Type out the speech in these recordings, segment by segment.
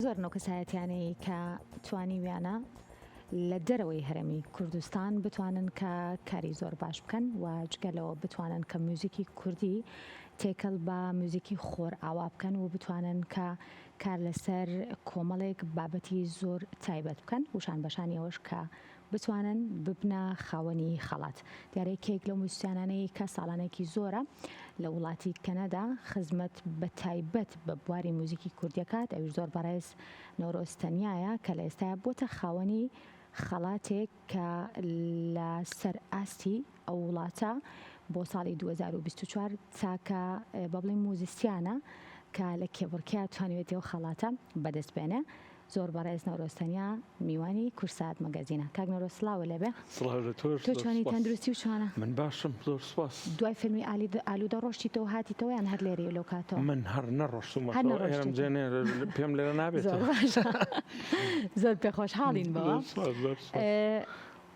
زۆر نۆکەسایەتیانەی کە توانیویانە لە دەرەوەی هەرێمی کوردستان بتوانن کە کاری زۆر باش بکەن و جگەلەوە بتوانن کە موزیکی کوردی تێکەڵ بە موزیکی خۆر ئاوا بکەن و بتوانن کە کار لەسەر کۆمەڵێک بابەتی زۆر تایبەت بکەن وشان بەشانی ئەوەش کە بتوانن ببنە خاوەنی خەڵات. دیارەیەکێک لەو موسیقیانانەی کە ساڵانێکی زۆرە لە وڵاتی کەنەدا خزمەت بە تایبەت بە بواری موزیکی کوردیەکات ئەوش زۆر بەڕێز نۆرۆستەنیایە کە لە ئێستا بۆتە خاوەنی خەڵاتێک کە لە سەر ئاستی ئەو وڵاتە بۆ ساڵی 2024 چاکە بە بڵێن موزیسیانە کە لە کێبڕکیا توانوێتی ئەو خەڵاتە بەدەست بێنێ. زۆر بەڕێز نۆرۆستەنیا میوانی کورسات مەگەزینە. کاک نۆرۆ سڵاوە لێبێ. تۆ چۆنی تەندروستی و چۆنە؟ من باشم زۆر سپاس. دوای فیلمی ئالوودە ڕۆشتیتەوە هاتیتەوە یان هەر لێرە لەو کاتەوە؟ من هەر نەڕۆشتومە پێم لێرە نابێت. زۆر پێخۆشحاڵین بەوە.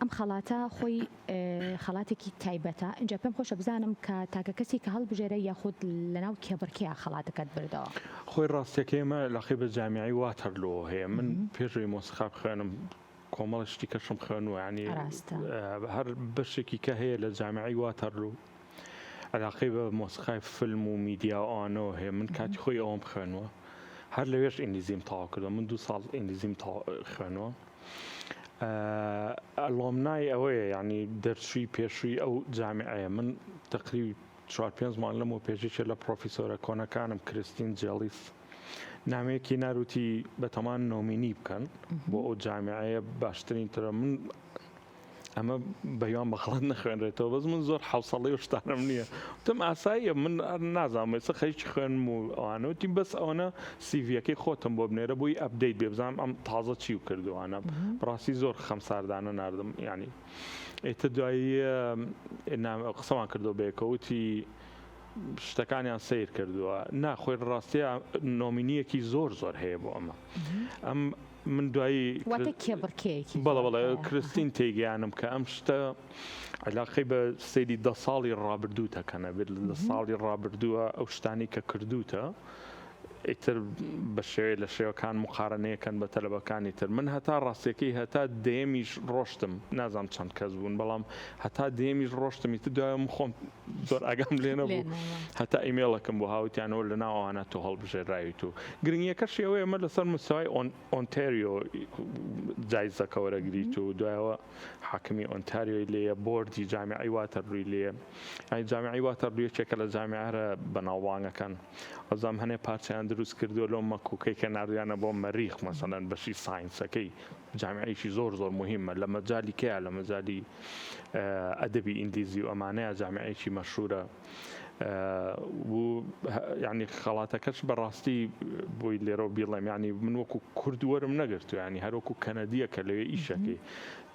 ئەم خەڵاتە خۆی خەڵاتێکی تایبەتە. اینجا پێم خۆشە بزانم کە تاکە کەسی کە هەڵبژێرە یاخود لەناو کێبڕکێ خەڵاتەکەت بردەوە. خۆی ڕاستیەکە ئێمە لەخی بە جامیعی واتەرلۆ هەیە. من پێشوی مۆسیقا بخوێنم کۆمەڵشتی کەشم خوێنوە ینی هەر بەشێکی کە هەیە لە جامیعی واتەرلۆ علاقەی بە مۆسیقای فیلم و میدیا ئەوانەوە هەیە. من کاتی خۆی ئەوم خوێنوە هەر لەوێش ئینگلیزیم تەواو کردەوە. من 2 ساڵ ئینگلیزیم خوێنەوە. ئەڵۆمنای ئەوەیە ینی دەرچووی پێشووی ئەو جامیعەیە. من تقریبی 4-5 مانگ لەم و پێشێکە لە پرۆفیسۆرە کۆنەکانم کریستین جێلیف نامەیەکی ناروتی بەتەمان نۆمینی بکەن بۆ ئەو جامیعەیە باشترین ترە. من ئەمە بەیان بەخڵەت نەخوێنرێتەوە بەس من زۆر حوسەڵی و شتانم نییە تم ئاساییە من نازانم ێستا خەریکی خوێنم و ئەوانەوتی بەس ئەوەنە سیڤیەکەی خۆتم بۆ بنێرە بۆی ئەپدەیت بێ بزانم ئەم تازە چی و کردوانە بڕاستی زۆر خەمساردانە ناردم ینی ئێتە دوایی قسەمان کردو بێکەوتی شتەکانیان سیر کردووە ناخۆی ڕاستیە نۆمینیەکی زۆر هەیە بۆ ئەمە. ئەم من دوایی بەڵێ کریستین تێگەیانم کە ئەم شتە علاقەی بە سەیری 10 ساڵی ڕابردوو تەکەنە بێت لە 10 ساڵی ڕابردووە ئەو شتانی کە کردوتە ئیتر بە شێوەیە لە شێوەکان مقارنەیەکەن بە تەلەبەکانی تر. من هەتا ڕاستیەکەی هەتا دێمیش ڕۆشتم نازانم چەند کەس بوون بەڵام هەتا دێمیش ڕۆشتم ئیتر دوایە خۆم زۆر ئاگام لێنە بوو هەتا ئیمێڵەکەم بۆ هاوتیانەوە لە ناوانە تۆ هەڵبژێڕاویت و گرنگیەکەش ئەوەیە ئەمە لەسەر مستەوای ئۆنتاریۆ جایزەکە وەرەگریت و دوایەوە حاکمی ئۆنتاریۆی لێیە بۆردی جامیعەی واتەرلۆی لێیە. ینی جامیعەی واتەرلۆ یەکێکە لە جامیعە بەناوبانگەکان ئەزام هەنێ پارچەیان دروست کردووە لەو مەکوکەی کە نردیانە بۆ مەریخ مەسەڵەن بەشی ساینسەکەی جامیعەیەکی زۆر مهمە لە مەجالی کەیە لە مەجالی ئەدەبی ئینگلیزی و ئەمانەیە جامیعەیەکی مەشهورە و ینی خەڵاتەکەش بەڕاستی بۆی لێرە بیڵێم ینی من وەکو کوردوەرم نەگرتو ینی هەروەکو کەنەدیە کە لەوێ ئیشەکەی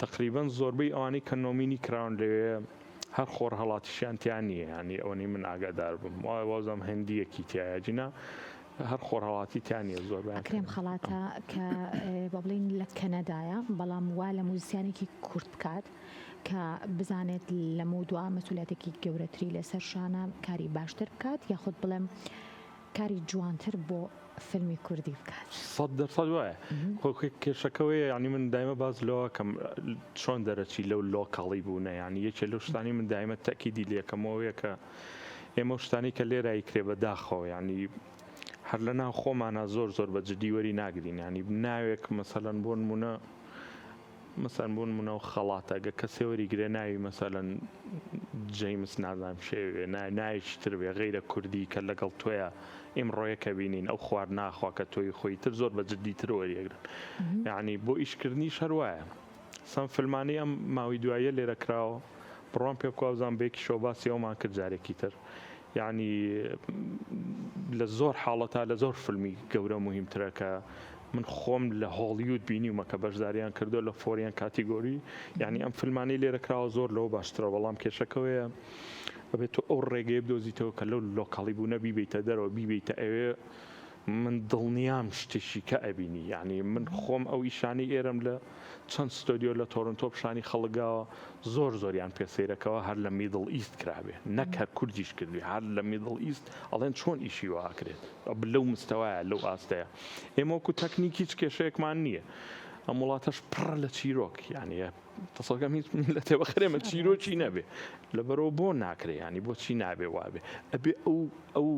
تقریبا زۆربەی ئەوانەی کە نۆمینی کراون لەوێ هەر خۆر هەڵاتیشیان نییە ینی ئەوەی من ئاگادار بم وازم هەندیەکی تایەجینا هەر خۆر هەڵاتی تیانە زۆر ئەکرێم خەڵاتە کە بە بڵین لە کەنەدایە بەڵام وا لە موزیسیانێکی کورد بکات کە بزانێت لە مودووە مەسئولیتێکی گەورەتری لەسەر شانە کاری باشتر بکات یاخود بڵێم کاری جوانتر بۆ فیلمی کوردی بکات. 100% وایە کێشەکەوەیە ینی من دایمە باز لەوە کەم چۆن دەرەچی لەو لۆکاڵی بوونە ینی یەکێ لەو شتانی من دایمە تەکیدی لێکەمەوەیە کە ئێمە شتانی کە لێرایی کرێ بە داخەوە ینی هەر لە ناو خۆمانە زۆر بە جددیوەری ناگرین ینی ناوێک مەسەلەن بۆ نمونە مەسەن بوون منەوە خەڵاتەگە کەسێوەری گرێ ناوی مەسەلەن جەیمس نازانم شێوێ نایشی تر بێ غەیرە کوردی کە لەگەڵ تۆیە ئیمڕۆیەکە بینین ئەو خوار ناخوا کە تۆی خۆی تر زۆر بە جددیتر وەریەگرن یعنی بۆ ئیشکردنی شەروایە سەم فیلمانی ئەم ماوەی دوایە لێرە کراوە بڕۆم پێ بکوازان بێکی شۆباسی ئەومان کرد جارێکی تر یعنی لە زۆر حاڵەتا لە زۆر فیلمی گەورە مهمترەکە من خۆم لە هۆلیوود بینیومە کە بەشداریان کردو لە فۆریان کاتیگۆری یعنی ئەم فیلمانی لێرە کراوە زۆر لەوە باشترە بەڵام کێشەکەوەیە بەبێت تۆ ئەو ڕێگەی بدۆزیتەوە کە لەو لۆکاڵی بوونە بیبیتە دەرەوە بیبیتە ئەوێ من دڵنیام شتێکی کە ئەبینی یعنی من خۆم ئەو ئیشانی ئێرم لە چەند ستۆدیۆ لە تۆرنتۆ پیشانی خەڵگاوە زۆریان پێسەیرەکەەوە هەر لە میدڵ ئیست کرابێ نەک هەر کوردیش کردوی هەر لە میدڵ ئیست ئەڵێن چۆن ئیشی واکرێت لەو مستەوایە لەو ئاستەیە ئێمە وەکو تەکنیکی هیچ کێشەیەکمان نییە ئەم وڵاتەش پڕ لە چیرۆک یعنی تەسەڵگەم هیچ لە تێبەخرێمە چیرۆکی نەبێ لەبەرەوە بۆ ناکرێ ینی بۆچی نابێ وابێ ئەبێ ئەو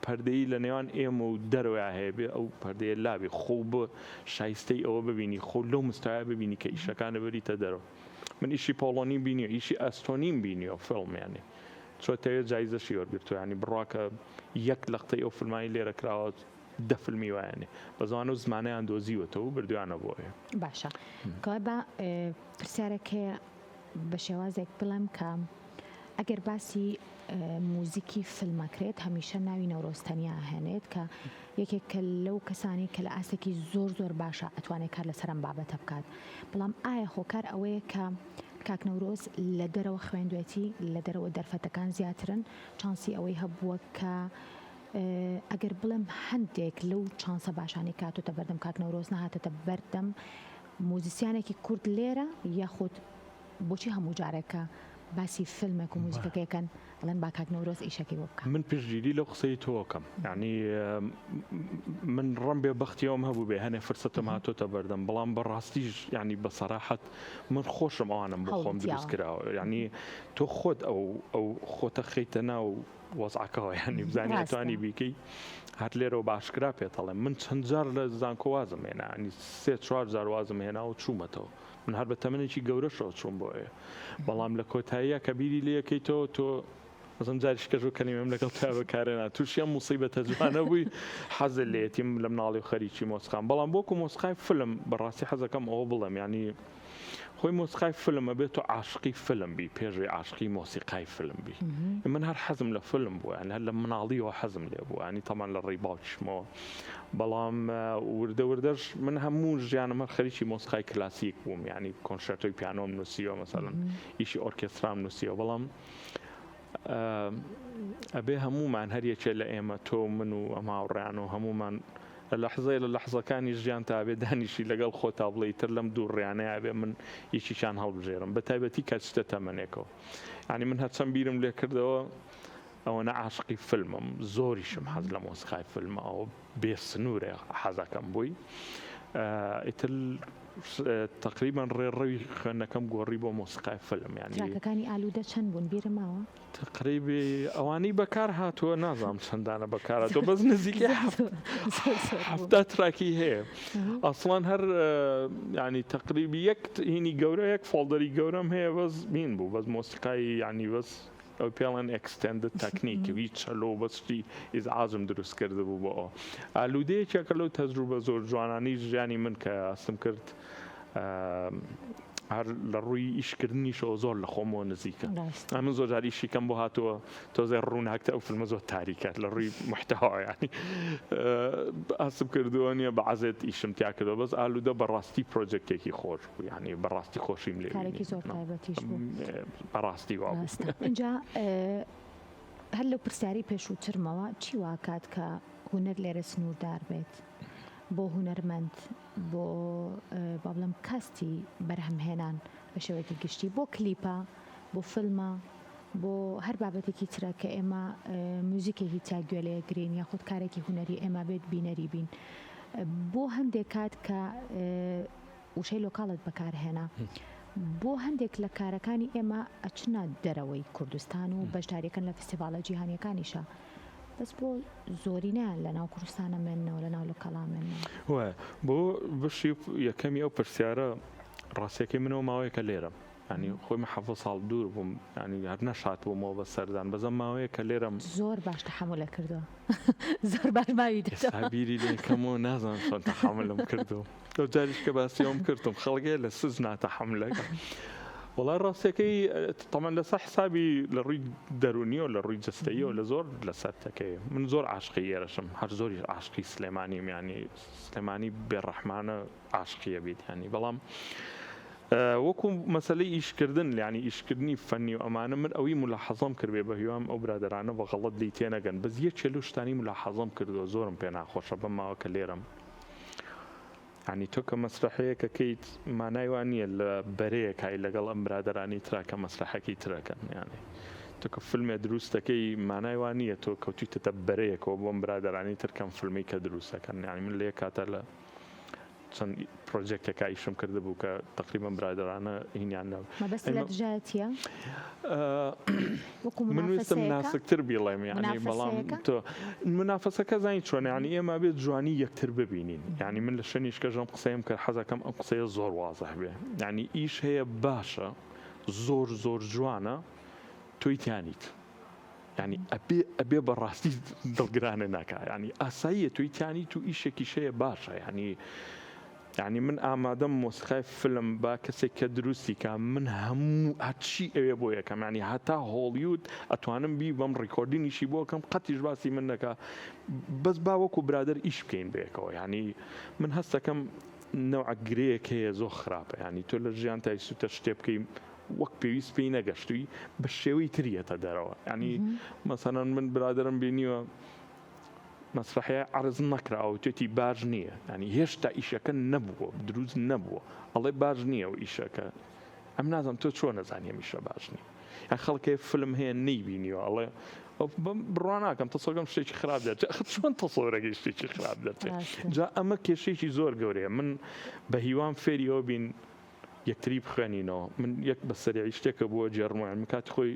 پەردەی لە نێوان ئێمە و دەرەوەی هەیە بێ ئەو پەردەیە لابێ خۆ بە شایستەی ئەوە ببینی خۆ لەو مستەوایە ببینی کە ئیشەکانە بەریتە دەرەوە من ئیشی پۆڵۆنی بینی ئیشی ئەستۆنیم بینی و فڵمیانی چۆتەوێت جایزەشی وەرگرتو ینی بڕواکە یەک لەقتەی ئەو فیلمانی لێرە کراوە دە فیلمی وایانێ بەزانە و زمانەیان دۆزیوەتەوە بردویانە بۆیە باشە کەوای بە پرسیارێکێ بە شێوازێک بڵێم کە ئەگەر باسی موزیکی فیلمەکرێت هەمیشە ناوی نەورۆستەنیا هێنێت کە یەکێک کە لەو کەسانی کە لە ئاستێکی زۆر باشە ئەتوانێت کار لەسەرم بابەتە بکات بەڵام ئایا هۆکار ئەوەیە کە کاک نەورۆز لە دەرەوە خوێندوێتی لە دەرەوە دەرفەتەکان زیاترن چانسی ئەوەی هەبووە کە ئەگەر بڵێم هەندێک لەو چانسە باشانی کاتۆتە بەردەم کاک نەورۆز نەهاتێتە بەردەم موزیسیانێکی کورد لێرە یاخود بۆچی هەموو جارێکە باسی فیلمێک و موزیکەکەیەکەن ئەڵێن با کاک نەورۆز ئیشەکەی بۆ بکە من پشتگیری لەو قسەی تۆکەم یعنی من ڕەم بێ بەختیەوەم هەبوو بێ هەنێ فرسەتم هاتۆتە بەردەم بەڵام بەڕاستیش ینی بە سەراحەت من خۆشم ئەوانم بۆ خۆم دروست کراوە ینی تۆ خۆت ئەو خۆتە خەیتە ناو وەزعەکەەوە ینی بزانانی توانی بیکەی هەر لێرەوە باشکرا پێتەڵێ من چەند جار لە زانکۆوازم هێنا ینی 3-4 جار وازم هێنا و چوومەتەوە من هەر بە تەمەنێکی گەورەشەوە چوون بۆیە بەڵام لە کۆتاییە کە بیری لە یەکەیتەوە تۆ مەزم جاریش کەژۆ کەلیمەم لەگەڵ تا بەکارێنا تووشیان موسیبەتە جوانە بووی حەزە لێتیم لە مناڵی و خەریکی مۆسقان بەڵام بۆکو مۆسقای فلم بەڕاستی حەزەکەم ئەوە بڵێم ینی خۆی مۆسقای فلمە بێت و عاشقی فلم بی پێشوی عاشقی مۆسیقای فلم بی من هەر حەزم لە فلم بوو یان هەر لە مناڵیەوە حەزم لێ بوو ینی تەمان لە ڕێی باوکیشمەوە بەڵام وردەوردەش من هەموو ژیانم هەر خەریکی مۆسیقای کلاسیک بووم ینی کۆنسەرتۆی پیانۆم نووسیوە مەسەڵەن ئیشی ئۆرکێسترام نووسیوە بەڵام ئەبێ هەمومان هەر یەکێ لە ئێمە تۆ من و ئەماوڕیان و هەمومان لە لەحزەکانی ژیان تا بێ دانیشی لەگەڵ خۆ تا بڵێ تر لەم دوو ڕیانەیە بێ من یەکیشان هەڵبژێرم بە تایبەتی کە چتە تەمەنێکەوە ینی من هەرچەند بیرم لێ کردەوە ئەوە نە عاشقی فیلمم زۆریشم حەز لە مۆسیقای فیلمە ئەوە بێ سنوورێ حەزەکەم بووی ئیتر تقریبا ڕێڕەوی خوێندنەکەم گۆڕی بۆ مۆسیقای فیلم ینی تراکەکانی ئالوودە چەند بوون بیرماوە تقریبی ئەوانەی بەکار هاتووە نازام چەندانە بەکارەوە بەس نزیکی هەفتا تراکی هەیە ئەسڵان هەر ینی تقریبی یەک هینی گەورە یەک فۆڵدەری گەورەم هەیە بەس بین بوو بەس مۆسیقای ینی بەس ئەو پێڵەن ئەکستندد تەکنیکی هیچ چەلۆ بەستی ئیزعاجم دروست کرده بوو بۆ ئەو ئالوودەیەکێکە لەو تەجروبە زۆر جوانانی ژیانی من کە ئاستم کرد هەر لە ڕووی ئیشکردنیشەوە زۆر لە خۆمەوە نزیکە من زۆر جار ئیشیکەم بۆ هاتووە تۆزێ ڕووناکتە ئەو فیلمە زۆر تاریکات لە ڕووی محتەوا ینی ئاسم کردووە نیە بە عەزێت ئیشم تیا کردەوە بەس ئالوودە بەڕاستی پرۆجێکتێکی خۆش بوو ینی بەڕاستی خۆشیم لێ بەڕاستی وا اینجا هەر لەو پرسیاری پێشووترمەوە چی واکات کە هونەر لێرە سنووردار بێت بۆ هونەرمەند بۆ با بڵێم کەستی بەرهەمهێنان بە شێوەیەکی گشتی بۆ کلیپە بۆ فیلمە بۆ هەر بابەتێکی ترە کە ئێمە موزیکێکی تاگوێ لێ گرین یاخود کارێکی هونەری ئێمە بێت بینەری بین بۆ هەندێک کات کە وشەی لۆکاڵت بەکارهێنا بۆ هەندێک لە کارەکانی ئێمە ئەچنە دەرەوەی کوردستان و بەشداریەکەن لە فستیڤالە جیهانیەکانیشە بەس بۆ زۆرینیان لە ناو کوردستانە منەوە لە ناو لۆکەڵامێنەوە بۆ بشی یەکەمی ئەو پرسیارە ڕاستیەکەی منەوە ماوەیەکە لێرەم ینی خۆی حەفە ساڵ دوور بووم ینی هەر نەشات بوومەوە بە سەردان بەزەم ماوەیە کە لێرەم زۆر باش تەحمولە کردەوە زۆر باش ماوی بیری لێکەمەوە نازانم چۆن تەحملم کردەوە ئەو جاریش کە باسیەوەم کردم خەڵگێ لە سز ناتەحملەکە وڵای ڕاستیەکەی تەمان لەسەر حسابی لە ڕووی دەرونی و لە ڕووی جستەیی و لە زۆر لەسەر تەکەی من زۆر عاشقی ئێرەشم هەر زۆری عاشقی سلێمانیم ینی سلێمانی بێڕەحمانە عاشقیە بیت ینی بەڵام وەکو مەسەلەی ئیشکردن یعنی ئیشکردنی فەنی و ئەمانە من ئەوەی ملاحەزەم کردێ بە هیوام ئەو برادرانە بە غەڵەت لی تێنەگەن بەس یەکێ لەو شتانی ملاحەزەم کردووە زۆرم پێ ناخۆشە بەماوە کە لێرەم ینی تۆ کە مەسرحەیەکەکەیت مانای وان نییە لە بەرەیەکای لەگەڵ ئەم برادرانی ترا کە مەسرحەکەی ترەکەن یانی تۆ کە فیلمێ دروستەکەی مانای وان نییە تۆ کەوتیتە بەرەیەکەوە بۆم برادرانی ترکەم فیلمی کە دروستەکەن ینی من لێ کاتە لە چەند پرۆژێکتێکا ئیشم کرده بوو کە تقریبا برادرانە هینیان نەبوو مەبەست لە دژایەتیە وەکو من ویستم ناسکتر بیڵێم یعنی بەڵام تۆ منافەسەکە زانی چۆنە ینی ئێمە بێت جوانی یەکتر ببینین یعنی من لە شوێنیش کە ژەم قسەیم کرد حەزەکەم ئەم قسەیە زۆر وازەح بێ یعنی ئیش هەیە باشە زۆر زۆر جوانە تۆی تیانیت ینی ئەبێ بەڕاستی دڵگرانە ناکە ینی ئاساییە توی تیانی تو ئیشێکی شەیە باشە ینی من ئامادەم مۆسیقای فیلم با کەسێک کە دروستی کە من هەموو هەرچی ئەوێ بۆ یەکەم ینی هەتا هۆلیوود ئەتوانم بی بەم ڕیکۆردینیشی بۆکەم قەتیش باسی من نەکە بەس باوەکو برادر ئیش بکەین بێکەوە ینی من هەستەکەم نەوع گرەیەک هەیە زۆر خراپە ینی تۆ لە ژیان تای سوتە شتێ بکەین وەک پێویست پێی نەگەشتووی بە شێوەی تریەتە دەرەوە ینی مەسەڵەن من برادرم بینیوە مەسرحەیە عرض نەکراوە توێتی باش نییە ینی هێشتا ئیشەکە نەبووە دروست نەبووە ئەڵێ باش نییە و ئیشەکە ئەم نازم تۆ چۆن نەزانیە میشە باش نییە یان خەڵکێ فیلم هەیە نەیبینیوە ئەڵێ بڕوان ناکەم تەسەڵگەم شتێکی خراپ دەچێت چۆن تەسەڵەرەگەی شتێکی خراپ دەچێت جا ئەمە کێشەیەکی زۆر گەورەیە من بە هیوام فێریەوە بین یەکتری بخوێنینەوە من یەک بە سەریعی شتێکە بووە جێڕموان من کاتی خۆی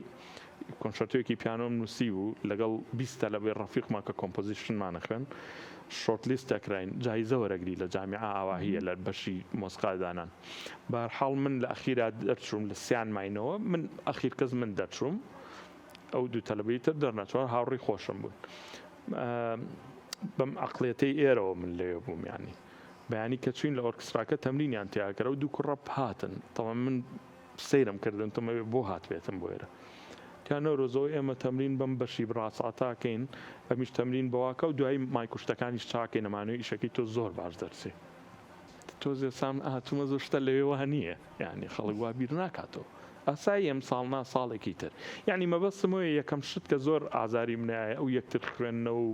کۆنسەرتۆیەکی پیانۆم نووسی بوو لەگەڵ 20 لە بێ ڕەفیقمان کە کۆمپۆزیشنمانە خوێن شۆرت لیستەکراین جایزە وەرەگری لە جامیعە ئاواهیە لە بەشی مۆسیقادانان بەهەرحاڵ من لە ئەخیرا دەرچووم لە سیان ماینەوە من ئەخیر کەس من دەرچووم ئەو دوو تەلەبەی تر دەرنەچوە هاوڕێی خۆشم بوون بەم عەقڵیەتەی ئێرەوە من لێوە بووم ینی بەیانی کە چوین لە ئۆرکستراکە تەمرینیان تیاکەرە و دوو کوڕە هاتن تەواو من سەیرم کردن تۆمەوێ بۆ هاتبێتم بۆ ئێرە تیانە ڕۆزەوەی ئێمە تەمرین بەم بەشی بڕاستاتاکەین ئەمیش تەمرین بەواکە و دوای مایکوشتەکانیش چاکەین ئەمانەوەی ئیشەکەی تۆ زۆر باش دەرچێ تۆ زێسام ئاتومە زۆر شتە لەوێوە نییە یعنی خەڵک وا بیر ناکاتەوە ئاسایی ئەم ساڵنا ساڵێکی تر یعنی مەبەستمەوەی یەکەم شت کە زۆر ئازاری منایە ئەو یەکتر خوێندنەوە و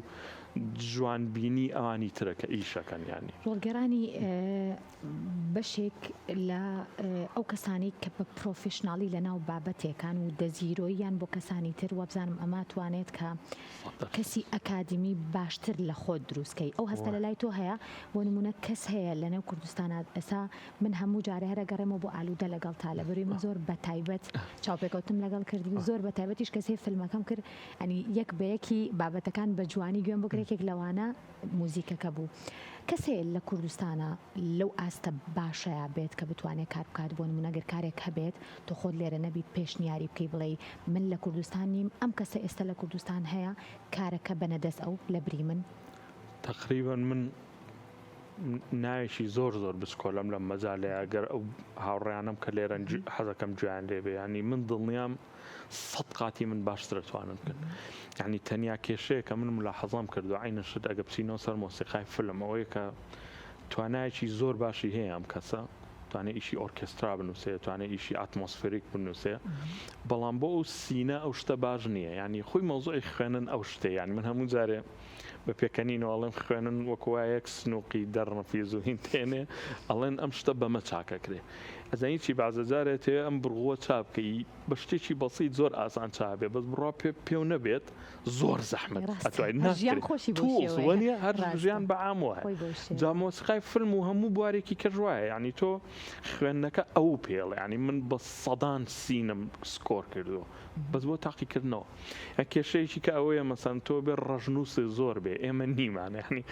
جوانبینی ئەوانی ترەکە ئیشەکەن ینی ڕۆڵگەرانی بەشێک لە ئەو کەسانی کە بە پرۆفشناڵی لە ناو بابەتێکان و دەزیرۆییان بۆ کەسانی تر وەبزانم ئەما توانێت کە کەسی ئەکادمی باشتر لە خۆت دروستکەی ئەو هەستە لە لای تۆ هەیە بۆ نمونە کەس هەیە لە نێو کوردستانات ئێستا من هەموو جارە هەرە گەڕێمەوە بۆ ئالوودە لەگەڵ تا لە بەروی من زۆر بەتایبەت چاوپێکەوتم لەگەڵ کردی زۆر بەتایبەتیش کەسێ فیلمەکەم کرد ئەنی یەک بەیەکی بابەتەکان بە جوانی گوێم بۆ گرێکێک لەوانە موزیکەکە بوو کەسێ لە کوردستانە لەو ئاستە باشەیە بێت کە بتوانێت کار بکات بۆ نمونەگەر کارێک هەبێت تۆ خۆت لێرە نەبیت پێشنیاری بکەی بڵێ من لە کوردستان نیم ئەم کەسە ئێستا لە کوردستان هەیە کارەکە بەنەدەست ئەو لە بری من تقریبا من ناوێکی زۆر بچکۆلم لە مەجالەیە گەر ئەو هاوڕێیانم کە لێرە حەزەکەم جویان لێبێ ینی من دڵنیام 100 قاتی من باشتر توانم بکەن یعنی تەنیا کێشەیە کە من ملاحەزەم کردو عینە شت ئەگە بچینەوە سەر مۆسیقای فیلم ئەوەیە کە توانایەکی زۆر باشی هەیە ئەم کەسە توانێت ئیشی ئۆرکسترا بنووسێ توانێت ئیشی ئاتمۆسفێریک بنووسێ بەڵام بۆ ئەو سینە ئەو شتە باش نییە ینی خۆی مەوزوعی خوێنن ئەو شتێ ینی من هەموو جارێ بە پێکەنینەوە ئەڵێن خوێنن وەکوایەک سنووقی دەڕنەفیز و هین تێنێ ئەڵێن ئەم شتە بەمە چاکەکرێ ئەزانی چی بازەجارێت هەیە ئەم بڕغوە چاپکەی بە شتێکی بەسیت زۆر ئاسان چابێ بەس بڕا پێو نەبێت زۆر زەحمەت ئەتوانێت هەر ژیان بە عام وایە جا مۆسیقای فیلم و هەموو بوارێکی کەژوایە ینی تۆ خوێندنەکە ئەو پێڵێ ینی من بە سەدان سینم سکۆر کردو بەس بۆ تاقیکردنەوە کێشەیەکی کە ئەوەیە مەسەن تۆ بێ ڕەژنووسی زۆر بێ ئێمە نیمانە ینی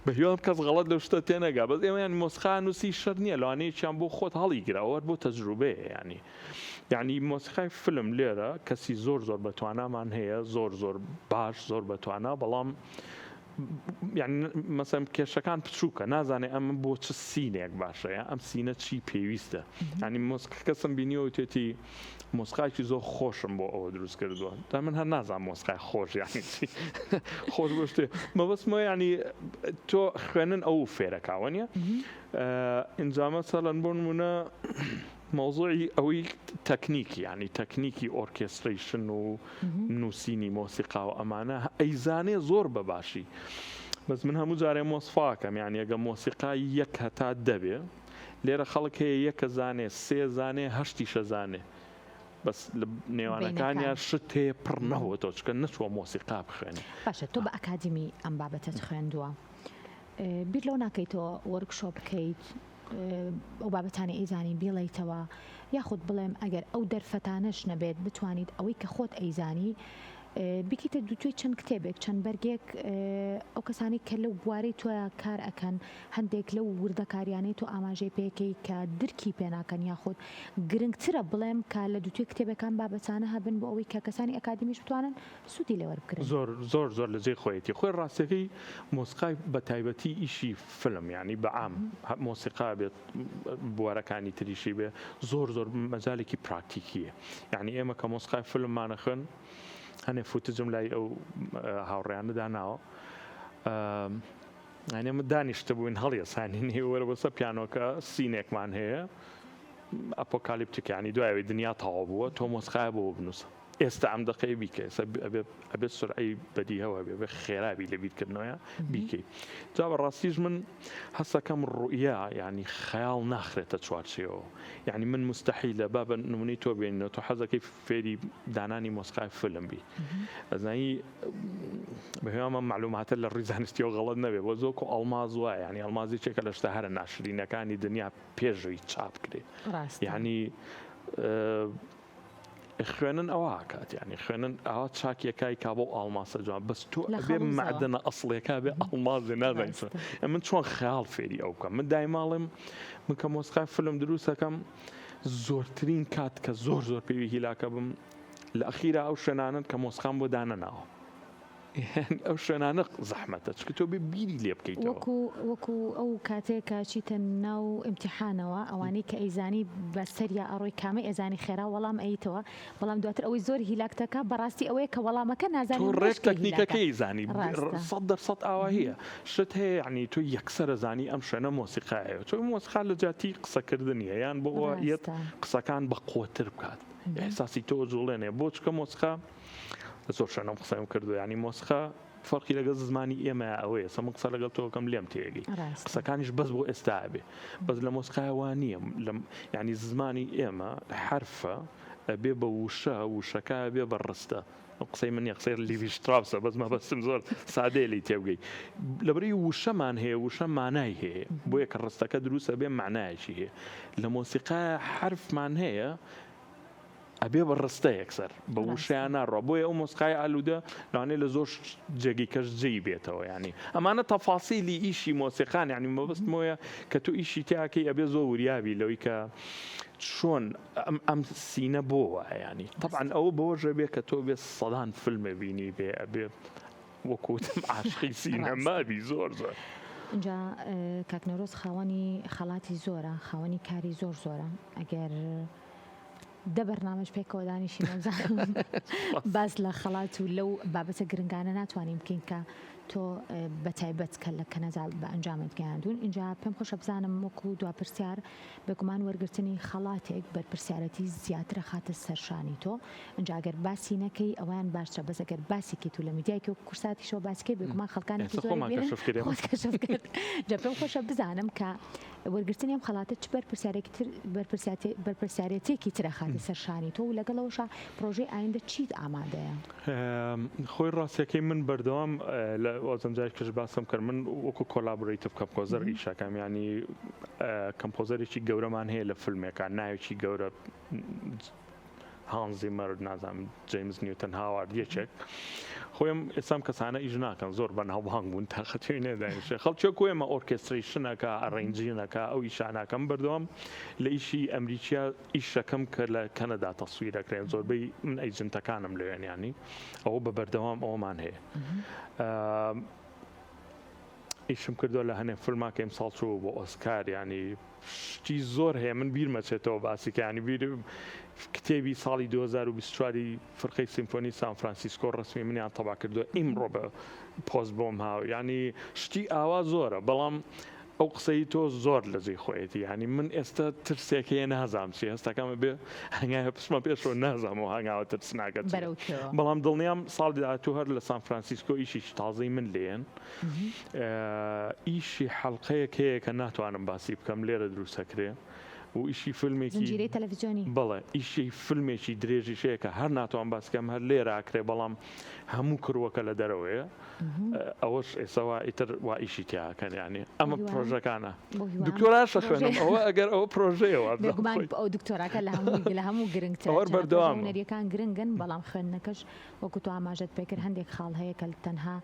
بە هیوام کەس غەڵەت لەو شتە تێنەگا بەس ئێمە یان مۆسیقا نووسی شەر نییە لەوانەیەکیان بۆ خۆت هەڵی گراوە بۆ تەجروبەیە یعنی مۆسیقای فیلم لێرە کەسی زۆر بەتوانامان هەیە زۆر باش زۆر بەتوانا بەڵام یعنی مەسەم کێشەکان بچووکە نازانێ ئەمە بۆ چ سینێک باشەیە ئەم سینە چی پێویستە ینی مۆسیقا کەسم بینیەوە توێتی مۆسیقایکی زۆر خۆشم بۆ ئەوە دروست کردووە تا من هەر نازانم مۆسیقای خۆش یعنی خۆش بۆ شتێ مەبەستمە ینی تۆ خوێنن ئەو فێرەکاوە نیە ئینجا مەسەڵەن بۆ نمونە مۆزوعی ئەوەی تەکنیکی ینی تەکنیکی ئۆرکێستریشن و نووسینی مۆسیقا و ئەمانە ئەیزانێ زۆر بەباشی بەس من هەموو جارێ مۆسفاکەم یان ئەگە مۆسیقای یەک هەتا دەبێ لێرە خەڵک هەیە یەکە زانێ سێ زانێ هەشتی شەزانێ بەس لە نێوانەکانیان شت هەیە پڕنەوە تۆ چکە نەچوە مۆسیقا بخوێنی. باشە تۆ بە ئەکادمی ئەم بابەتت خوێندووە بیر لەو ناکەیتەوە وەرکشۆپ بکەیت ئەو بابەتانی ئەیزانی بێڵیتەوە یاخود بڵێم ئەگەر ئەو دەرفەتانەش نەبێت بتوانیت ئەوەی کە خۆت ئەیزانی بکیتە دووتوی چەند کتێبێک چەند بەرگێک ئەو کەسانی کە لەو بوارەی تۆە کار ئەکەن هەندێک لەو وردەکاریانەی تۆ ئاماژەی پێکەی کە درکی پێناکەن یاخود گرنگترە بڵێم کە لە دووتوی کتێبەکان بابەتانە هەبن بۆ ئەوەی کە کەسانی ئەکادمیش بتوانن سوودی لەوە بکرن. زۆر لە جێ خۆیەتی خۆی ڕاستەکەی مۆسیقای بە تایبەتی ئیشی فلم ینی بەعام مۆسیقا بێت بوارەکانی تریشی بێ زۆر مەجالێکی پراکتیکیە یعنی ئێمە کە مۆسیقای فلممانە خوێن هەنێ فوتجم لای ئەو هاوڕێیانە داناوە ئەمە دانیشتە بووین هەڵیە سانینی وەرە بەسە پیانۆکە سینێکمان هەیە ئەپۆکالیپتیکانی دوایەوەی دنیا تەواو بووە تۆ مۆسیقای بۆ بنووسە ئێستا ئەم دقەی بیکە ئەبێت سرعی بەدی هەوە بێ خێرابی لە بیرکردنەوەیە بیکەی جا بەڕاستیش من هەستەکەم ڕوئیا ینی خەیاڵ ناخرێتە چوارچێەوە یعنی من مستحیلە با بە نمونەی تۆ بێنینەوە تۆ حەزەکەی فێری دانانی مۆسیقای فلم بی ئەزانی بەهێمە معلوماتە لە ڕووی زانستیەوە غەڵەت نەبێ بۆ زۆکو ئەڵماز وایە ینی ئەڵمازی چێکە لە شتە هەرە ناشرینەکانی دنیا پێشووی چاپ کرێ یعنی خوێنن ئەوە کات ینی خوێنن ئەوە چاکیەکای کا بۆ ئەڵماسە جوان بەس تۆ بێ معدنە ئەسڵێکا بێ ئەڵمازێ نازانین من چۆن خەیاڵ فێری ئەو بکەم من دایماڵم من کە مۆسیقای فلم دروستەکەم زۆرترین کات کە زۆر پێوی هیلاکە بم لە ئەخیرا ئەو شوێنانن کە مۆسیقام بۆ دانەناوە ئەو شوێنانە زەحمەتە چکە تۆ بێ بیری لێ بکەیتەوە وەکو ئەو کاتێکە چیتە ناو ئیمتیحانەوە ئەوانەی کە ئەیزانی بە سەریا ئەڕۆی کامە ئێزانی خێرا وەڵام ئەیتەوە بەڵام دواتر ئەوەی زۆر هیلاکتەکە بەڕاستی ئەوەیە کە وەڵامەکە نازانانی ڕێک تەکنیکەکەی زانی 100% ئاوا هەیە شت هەیە ینی تۆ یەکسەرە زانی ئەم شوێنە مۆسیقایە تۆ مۆسیقا لە جاتی قسەکردنیە یان بۆ یەت قسەکان بە قوتر بکات ئەحساسی تۆ جوڵێنێ بۆ چکە مۆسیقا زۆر شوێنەم قسەم کردو ینی مۆسیقا فەرقی لەگەڵ زمانی ئێمە ئەوەیە سەمە قسە لەگەڵ تۆکەم لێم تێگەی قسەکانیش بەس بۆ ئێستا بێ بەس لە مۆسیقایەوە نییە ینی زمانی ئێمە حرفە ئەبێ بە وشەکە بێ بە ڕستە قسەی من قسەی لیڤیشتراوسە بەس مەبەستم زۆر سادەیە لی تێبگەی لەبەری وشەمان هەیە وشە مانای هەیە بۆیە کە ڕستەکە دروستە بێ معنایەکی هەیە لە مۆسیقا حرفمان هەیە ئەبێ بە ڕستە یەکسەر بە وشیان ناڕۆ بۆیە ئەو مۆسیقای ئالوودە لەوانەیە لە زۆر جێگی کەش جێی بێتەوە ینی ئەمانە تەفاسیلی ئیشی مۆسیقان ینی مەبەستم وایە کە تو ئیشی تیاکەی ئەبێ زۆر وریابی لەوەی کە چۆن ئەم سینە بۆ وایە ینی طبعاً ئەوە بەوەژە بێ کە تۆ بێ سەدان فیلمە بینی بێ ئەبێ وەکوتم عاشقی سینەمابی زۆر اینجا کاکنەرۆز خاوەنی خەڵاتی زۆرە خاوەنی کاری زۆرە ئەگەر دە بەرنامەش پێکەوە دانیشی نەزانم باز لە خەڵات و لەو بابەتە گرنگانە ناتوانین بکەین کە تۆ بەتایبەت کە لە کەنەزال بە ئەنجامت گەیاندون اینجا پێم خۆشە بزانم وەکو دوا پرسیار بێگومان وەرگرتنی خەڵاتێک بەرپرسیارەتی زیاترە خاتە سەرشانی تۆ اینجا ئەگەر باسی نەکەی ئەویان باشترە بەس ئەگەر باسی کەیت و لە میدیایکە و کورساتیشەوە باسیکەی بێگومان خەڵکانێکی زۆر جا پێم خۆشە بزانم کە وەرگرتنی ئەم خەڵاتە چ بەرپرسیارەتێکی ترە خاتە سەرشانی تۆ و لەگەڵەوەشە پرۆژەی ئایندە چیت ئامادەیە خۆی ڕاستیەکەی من بەردەوام لە وازمجاری کەش باسم کرد من وەکو کۆلابۆریتیڤ کۆمپۆزەر ئیشەکەم ینی کۆمپۆزەرێکی گەورەمان هەیە لە فیلمێکان ناوێکی گەورە هانز زیمەر نازانم جیمز نیوتن هاوارد یەکێک خۆم ئێسام کەسانە ئیش ناکەن زۆر بەناوبانگ بوون تاقەتی نێدانیشێ خەڵکێک ئێمە ئۆرکێستریشنەکە ئەڕێنجینەکە ئەو ئیشاناکەم بەردەوام لە ئیشی ئەمریکیا ئیشەکەم کە لە کەنەدا تەسویرەکرێن زۆربەی من ئەیجنتەکانم لەوێنیانی ئەوە بە بەردەوام ئەومان هەیە ئیشم کردو لە هەنێ فیلماکە ئەمساڵ چوو بۆ ئۆسکار ینی شتی زۆر هەیە من بیرمەچێتەوە باسیکانی بیر کتێبی ساڵی 2024 فرقەی سیمفۆنی سان فرانسیسکۆ ڕسمی منیان تەبا کردو ئیمڕۆ بە پۆست بۆم هاو ینی شتی ئاوا زۆرە بەڵام ئەو قسەی تۆ زۆر لە جێی خۆیەتی ینی من ئێستا ترسێکەیە نازام چی هەستەکەمە بێ هەنگایە پشمە پێشەوە نازام و هەنگاوە ترس ناکەت بەڵام دڵنیام ساڵی داهاتوو هەر لە سان فرانسیسکۆ ئیشی تازەی من لێن ئیشی حەڵقەیەک هەیە کە ناتوانم باسی بکەم لێرە دروستەکرێ و ئیشی فیلمێکی زنجیرەی تەلەڤیزیۆنی بەڵێ ئیشی فیلمێکی درێژی شەیە کە هەر ناتوان باسکەم هەر لێرە ئاکرێ بەڵام هەموو کڕوەکە لە دەرەوەیە ئەوەش ئێسەوا ئیتر وا ئیشی تیاکەن ینی ئەمە پرۆژەکانە دکتۆراشە خوێنم ئەوە ئەگەر ئەوە پرۆژەیەوە ئەو دکتۆراکە لە هەموو گرنگتر هونەریەکان گرنگن بەڵام خوێندنەکەش وەکو تو ئاماژەت پێکرد هەندێک خاڵ هەیە کە تەنها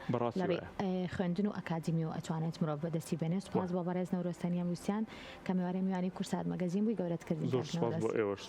خوێندن و ئەکادمی و ئەتوانێت مرۆڤ بەدەستی بێنێت سوپاس بۆ بەڕێز نەورۆستەنیە موسیان کە میوانەی میوانی کورسات مەگەزین بووی گەورەت کردی زۆر سپاس بۆ ئێوەش